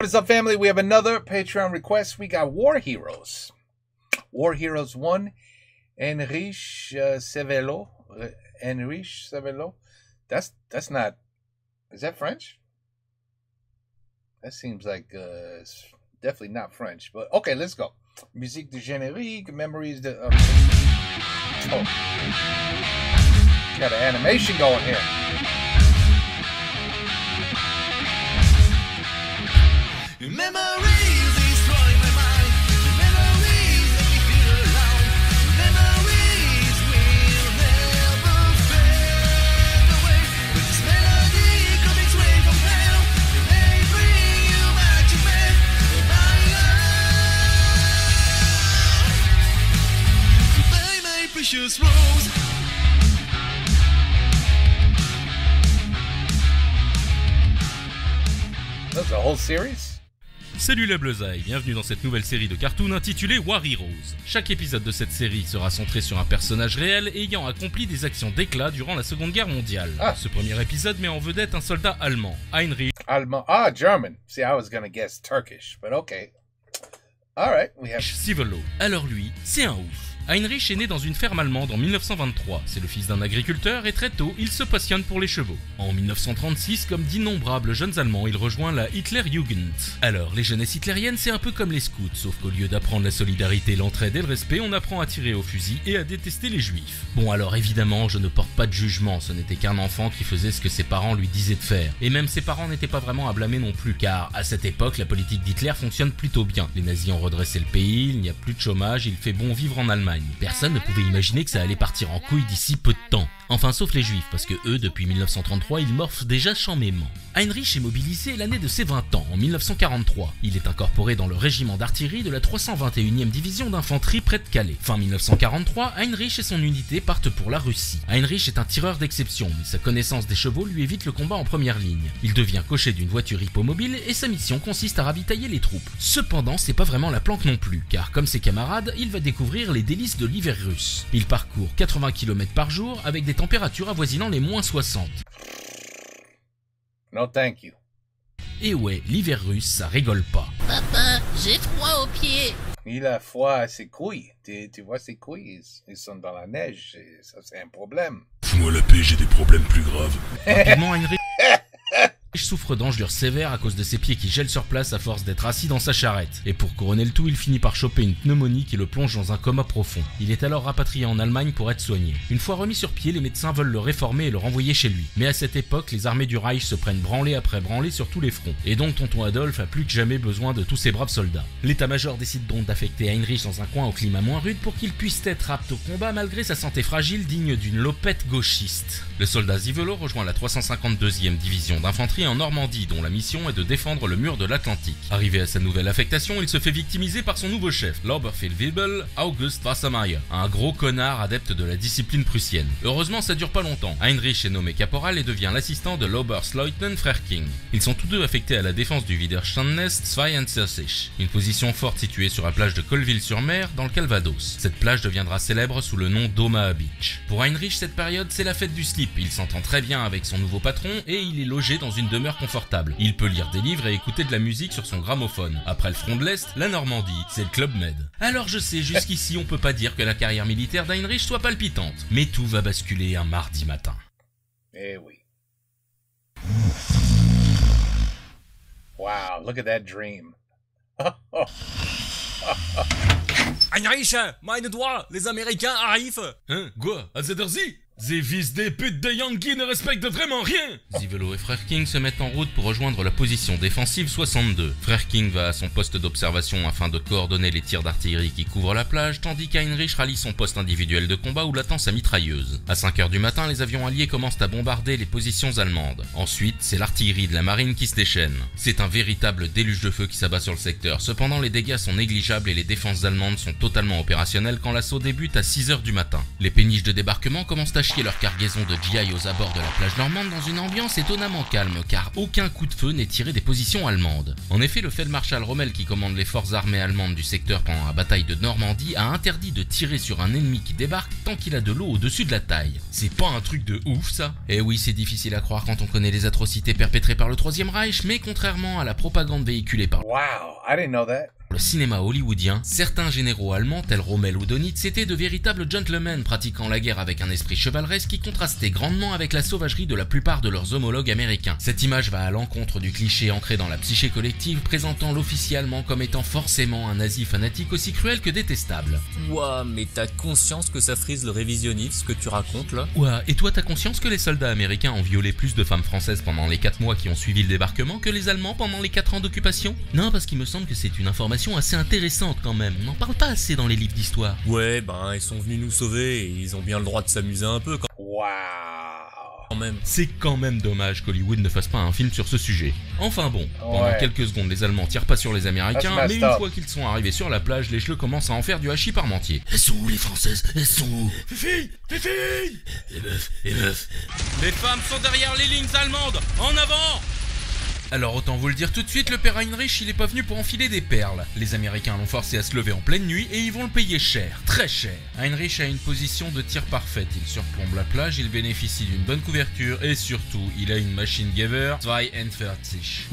is up, family? We have another Patreon request. We got War Heroes. War Heroes 1. Enrique Sevelo. Enrique Sevelo. That's not... Is that French? That seems like it's definitely not French. But okay, let's go. Musique de générique, memories de... oh. Got an animation going here. Memories destroy my mind. Memories make me feel alone. Memories will never fade away. But this melody coming straight from hell, it may bring you back to me. My precious rose. That's a whole series? Salut la Bleuzaille, bienvenue dans cette nouvelle série de cartoons intitulée War Heroes. Chaque épisode de cette série sera centré sur un personnage réel ayant accompli des actions d'éclat durant la Seconde Guerre mondiale. Ce premier épisode met en vedette un soldat allemand, Heinrich. Allemand. German. See, I was gonna guess Turkish, but okay. Alright, we have... Sevelo. Alors lui, c'est un ouf. Heinrich est né dans une ferme allemande en 1923, c'est le fils d'un agriculteur et très tôt, il se passionne pour les chevaux. En 1936, comme d'innombrables jeunes allemands, il rejoint la Hitlerjugend. Alors, les jeunesses hitlériennes, c'est un peu comme les scouts, sauf qu'au lieu d'apprendre la solidarité, l'entraide et le respect, on apprend à tirer au fusil et à détester les juifs. Bon alors évidemment, je ne porte pas de jugement, ce n'était qu'un enfant qui faisait ce que ses parents lui disaient de faire. Et même ses parents n'étaient pas vraiment à blâmer non plus, car à cette époque, la politique d'Hitler fonctionne plutôt bien. Les nazis ont redressé le pays, il n'y a plus de chômage, il fait bon vivre en Allemagne. Personne ne pouvait imaginer que ça allait partir en couille d'ici peu de temps. Enfin sauf les juifs, parce que eux, depuis 1933, ils morphent déjà chammément. Heinrich est mobilisé l'année de ses 20 ans, en 1943. Il est incorporé dans le régiment d'artillerie de la 321e division d'infanterie près de Calais. Fin 1943, Heinrich et son unité partent pour la Russie. Heinrich est un tireur d'exception, mais sa connaissance des chevaux lui évite le combat en première ligne. Il devient cocher d'une voiture hippomobile et sa mission consiste à ravitailler les troupes. Cependant, c'est pas vraiment la planque non plus, car comme ses camarades, il va découvrir les délices de l'hiver russe. Il parcourt 80 km par jour avec des températures avoisinant les moins 60. No thank you. Et ouais, l'hiver russe, ça rigole pas. Papa, j'ai froid aux pieds. Il a froid à ses couilles. Tu vois ses couilles, ils sont dans la neige. Et ça, c'est un problème. Fous-moi la paix, j'ai des problèmes plus graves. Rapidement, Heinrich souffre d'engelures sévères à cause de ses pieds qui gèlent sur place à force d'être assis dans sa charrette. Et pour couronner le tout, il finit par choper une pneumonie qui le plonge dans un coma profond. Il est alors rapatrié en Allemagne pour être soigné. Une fois remis sur pied, les médecins veulent le réformer et le renvoyer chez lui. Mais à cette époque, les armées du Reich se prennent branlée après branlée sur tous les fronts. Et donc tonton Adolphe a plus que jamais besoin de tous ces braves soldats. L'état-major décide donc d'affecter Heinrich dans un coin au climat moins rude pour qu'il puisse être apte au combat malgré sa santé fragile digne d'une lopette gauchiste. Le soldat Zivelo rejoint la 352e division d'infanterie en Normandie dont la mission est de défendre le mur de l'Atlantique. Arrivé à sa nouvelle affectation, il se fait victimiser par son nouveau chef, l'Oberfeldwebel August Wassermeier, un gros connard adepte de la discipline prussienne. Heureusement, ça dure pas longtemps. Heinrich est nommé caporal et devient l'assistant de l'Oberstleutnant Frerking. Ils sont tous deux affectés à la défense du Widerstandnest 42, une position forte située sur la plage de Colville-sur-Mer dans le Calvados. Cette plage deviendra célèbre sous le nom d'Omaha Beach. Pour Heinrich, cette période, c'est la fête du slip. Il s'entend très bien avec son nouveau patron et il est logé dans une demeure confortable. Il peut lire des livres et écouter de la musique sur son gramophone. Après le front de l'Est, la Normandie, c'est le Club Med. Alors je sais, jusqu'ici on peut pas dire que la carrière militaire d'Heinrich soit palpitante, mais tout va basculer un mardi matin. Eh oui. Wow, look at that dream. Heinrich, meine doigts, les Américains arrivent. Hein, quoi, à cette heure-ci? Ces fils des putes de Yankee ne respectent vraiment rien. Zivelo et Frerking se mettent en route pour rejoindre la position défensive 62. Frerking va à son poste d'observation afin de coordonner les tirs d'artillerie qui couvrent la plage, tandis qu'Heinrich rallie son poste individuel de combat où l'attend sa mitrailleuse. À 5h du matin, les avions alliés commencent à bombarder les positions allemandes. Ensuite, c'est l'artillerie de la marine qui se déchaîne. C'est un véritable déluge de feu qui s'abat sur le secteur. Cependant, les dégâts sont négligeables et les défenses allemandes sont totalement opérationnelles quand l'assaut débute à 6h du matin. Les péniches de débarquement commencent à chier leur cargaison de GI aux abords de la plage normande dans une ambiance étonnamment calme, car aucun coup de feu n'est tiré des positions allemandes. En effet, le Feldmarschall Rommel, qui commande les forces armées allemandes du secteur pendant la bataille de Normandie, a interdit de tirer sur un ennemi qui débarque tant qu'il a de l'eau au-dessus de la taille. C'est pas un truc de ouf, ça? Eh oui, c'est difficile à croire quand on connaît les atrocités perpétrées par le Troisième Reich, mais contrairement à la propagande véhiculée par Wow, I didn't know that. le cinéma hollywoodien, certains généraux allemands tels Rommel ou Dönitz étaient de véritables gentlemen pratiquant la guerre avec un esprit chevaleresque qui contrastait grandement avec la sauvagerie de la plupart de leurs homologues américains. Cette image va à l'encontre du cliché ancré dans la psyché collective présentant l'officier allemand comme étant forcément un nazi fanatique aussi cruel que détestable. Ouah, mais t'as conscience que ça frise le révisionnisme, ce que tu racontes là? Ouah, et toi t'as conscience que les soldats américains ont violé plus de femmes françaises pendant les 4 mois qui ont suivi le débarquement que les Allemands pendant les 4 ans d'occupation? Non, parce qu'il me semble que c'est une information assez intéressante quand même, on n'en parle pas assez dans les livres d'histoire. Ouais, ben ils sont venus nous sauver et ils ont bien le droit de s'amuser un peu Wow. quand même. C'est quand même dommage qu'Hollywood ne fasse pas un film sur ce sujet. Enfin bon, pendant Ouais. quelques secondes les Allemands tirent pas sur les Américains, That's mais messed une up. fois qu'ils sont arrivés sur la plage, les chleux commencent à en faire du hachis parmentier. Elles sont où les Françaises? Elles sont où? Fifi, Fifi, Les meufs. les femmes sont derrière les lignes allemandes, en avant! Alors autant vous le dire tout de suite, le père Heinrich il est pas venu pour enfiler des perles. Les Américains l'ont forcé à se lever en pleine nuit et ils vont le payer cher, très cher. Heinrich a une position de tir parfaite, il surplombe la plage, il bénéficie d'une bonne couverture et surtout il a une Maschinengewehr 42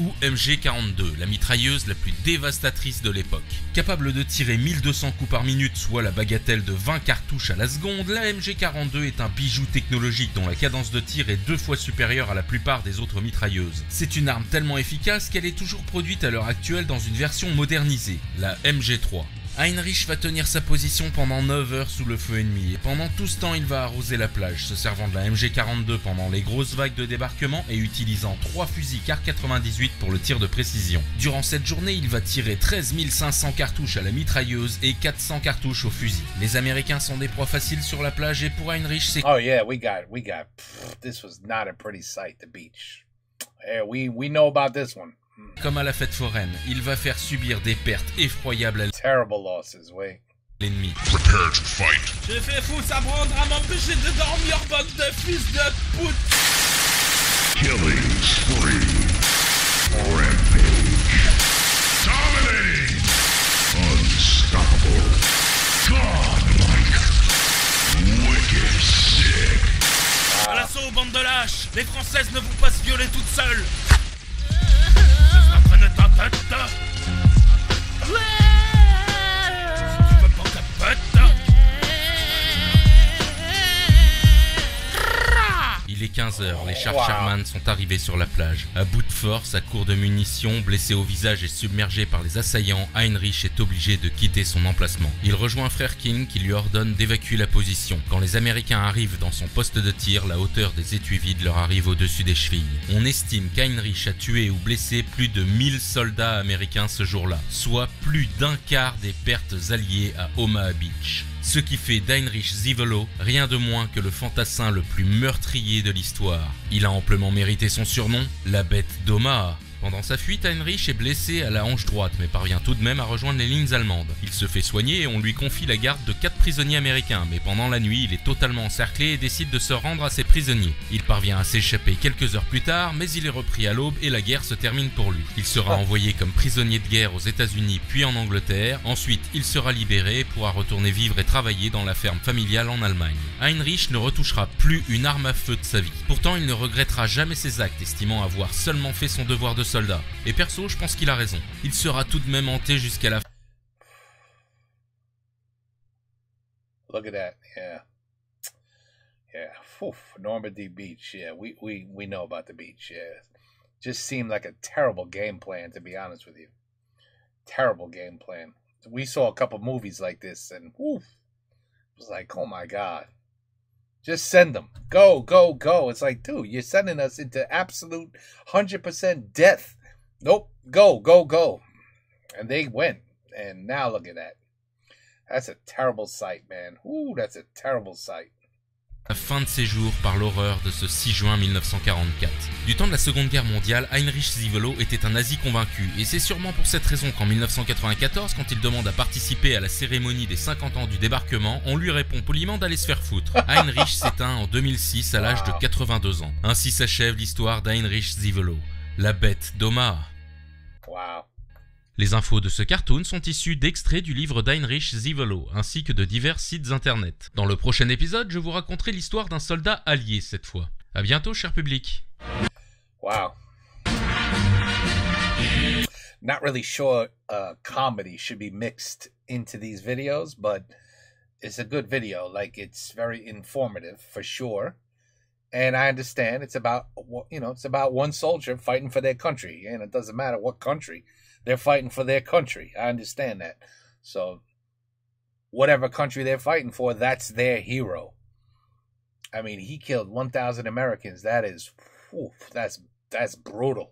ou MG42, la mitrailleuse la plus dévastatrice de l'époque. Capable de tirer 1200 coups par minute, soit la bagatelle de 20 cartouches à la seconde, la MG42 est un bijou technologique dont la cadence de tir est 2 fois supérieure à la plupart des autres mitrailleuses. C'est une arme tellement efficace qu'elle est toujours produite à l'heure actuelle dans une version modernisée, la MG3. Heinrich va tenir sa position pendant 9 heures sous le feu ennemi et pendant tout ce temps il va arroser la plage, se servant de la MG42 pendant les grosses vagues de débarquement et utilisant 3 fusils Car 98 pour le tir de précision. Durant cette journée, il va tirer 13 500 cartouches à la mitrailleuse et 400 cartouches au fusil. Les Américains sont des proies faciles sur la plage et pour Heinrich c'est Oh yeah, we got. This was not a pretty sight, the beach. Yeah, we know about this one. comme à la fête foraine, il va faire subir des pertes effroyables à Terrible losses, way. l'ennemi. Prepare to fight. J'ai fait fou ça prendre à m'empêcher de dormir, bande de fils de pute. Killing spree. Rampage. Dominating. Unstoppable. Godlike. Wicked sick. À l'assaut, bande de lâches. Les Françaises ne vont pas se violer toutes seules. Je prenne ta tête. Si tu veux pas ta tête. Il est 15h, les chars Wow. Sherman sont arrivés sur la plage. À bout de force, à court de munitions, blessé au visage et submergé par les assaillants, Heinrich est obligé de quitter son emplacement. Il rejoint Frère King qui lui ordonne d'évacuer la position. Quand les Américains arrivent dans son poste de tir, la hauteur des étuis vides leur arrive au-dessus des chevilles. On estime qu'Heinrich a tué ou blessé plus de 1000 soldats américains ce jour-là, soit plus d'un quart des pertes alliées à Omaha Beach. Ce qui fait d'Heinrich Zivelo rien de moins que le fantassin le plus meurtrier de l'histoire. Il a amplement mérité son surnom, la bête d'Omaha. Pendant sa fuite, Heinrich est blessé à la hanche droite, mais parvient tout de même à rejoindre les lignes allemandes. Il se fait soigner et on lui confie la garde de 4 prisonniers américains, mais pendant la nuit, il est totalement encerclé et décide de se rendre à ses prisonniers. Il parvient à s'échapper quelques heures plus tard, mais il est repris à l'aube et la guerre se termine pour lui. Il sera envoyé comme prisonnier de guerre aux États-Unis puis en Angleterre. Ensuite, il sera libéré et pourra retourner vivre et travailler dans la ferme familiale en Allemagne. Heinrich ne retouchera plus une arme à feu de sa vie. Pourtant, il ne regrettera jamais ses actes, estimant avoir seulement fait son devoir de soldat. Et perso, je pense qu'il a raison. Il sera tout de même hanté jusqu'à la fin. Look at that. Yeah. Yeah. Oof, Normandy Beach. Yeah, we know about the beach. Yeah. Just seemed like a terrible game plan, to be honest with you. Terrible game plan. We saw a couple movies like this, and woof, it was like, oh my God. Just send them. Go, go, go. It's like, dude, you're sending us into absolute 100% death. Nope. Go, go, go. And they went. And now look at that. That's a terrible sight, man. Ooh, that's a terrible sight. La fin de ses jours par l'horreur de ce 6 juin 1944. Du temps de la Seconde Guerre mondiale, Heinrich Zivelo était un nazi convaincu, et c'est sûrement pour cette raison qu'en 1994, quand il demande à participer à la cérémonie des 50 ans du débarquement, on lui répond poliment d'aller se faire foutre. Heinrich s'éteint en 2006 à l'âge de 82 ans. Ainsi s'achève l'histoire d'Heinrich Zivelo, la bête d'Omaha. Wow. Les infos de ce cartoon sont issues d'extraits du livre d'Heinrich Zivelo, ainsi que de divers sites internet. Dans le prochain épisode, je vous raconterai l'histoire d'un soldat allié cette fois. À bientôt, cher public. Wow. Not really sure comedy should be mixed into these videos, but it's a good video. Like, it's very informative for sure. And I understand it's about, it's about one soldier fighting for their country. And it doesn't matter what country. They're fighting for their country. I understand that. So, whatever country they're fighting for, that's their hero. I mean, he killed 1,000 Americans. That is, that's brutal.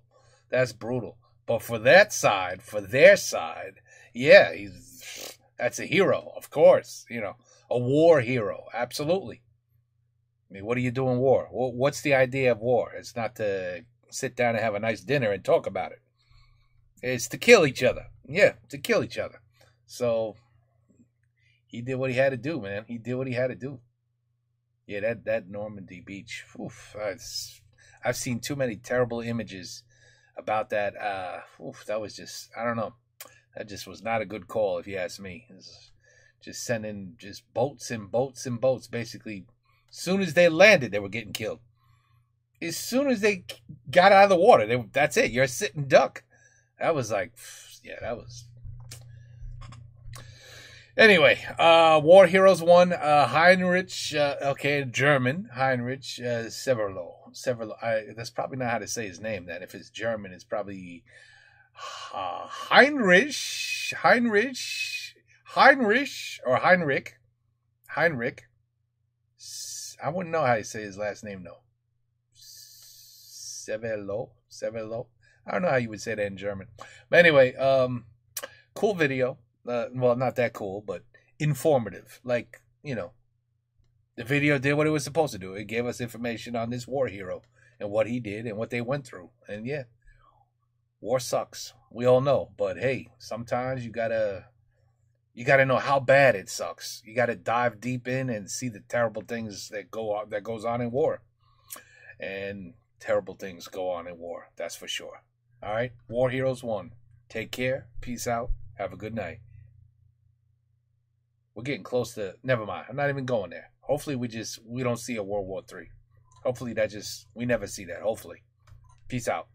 That's brutal. But for that side, for their side, yeah, that's a hero, of course. A war hero, absolutely. I mean, what do you do in war? What's the idea of war? It's not to sit down and have a nice dinner and talk about it. It's to kill each other. Yeah, to kill each other. So, he did what he had to do, man. He did what he had to do. Yeah, that Normandy beach. Oof, I've seen too many terrible images about that. That was just, I don't know. That just was not a good call, if you ask me. Just sending just boats and boats and boats. Basically, as soon as they landed, they were getting killed. As soon as they got out of the water, that's it. You're a sitting duck. That was like, yeah, that was. Anyway, War Heroes 1, Heinrich, German, Heinrich Severlo. That's probably not how to say his name then. If it's German, it's probably Heinrich, or Heinrich. I wouldn't know how to say his last name, though. Severlo. I don't know how you would say that in German. But anyway, cool video. Well, not that cool, but informative. Like, the video did what it was supposed to do. It gave us information on this war hero and what he did and what they went through. And yeah, war sucks. We all know. But hey, sometimes you gotta know how bad it sucks. You gotta dive deep in and see the terrible things that goes on in war. And terrible things go on in war. That's for sure. All right, War Heroes 1. Take care. Peace out. Have a good night. We're getting close to... Never mind. I'm not even going there. Hopefully we don't see a World War III. Hopefully we never see that. Hopefully. Peace out.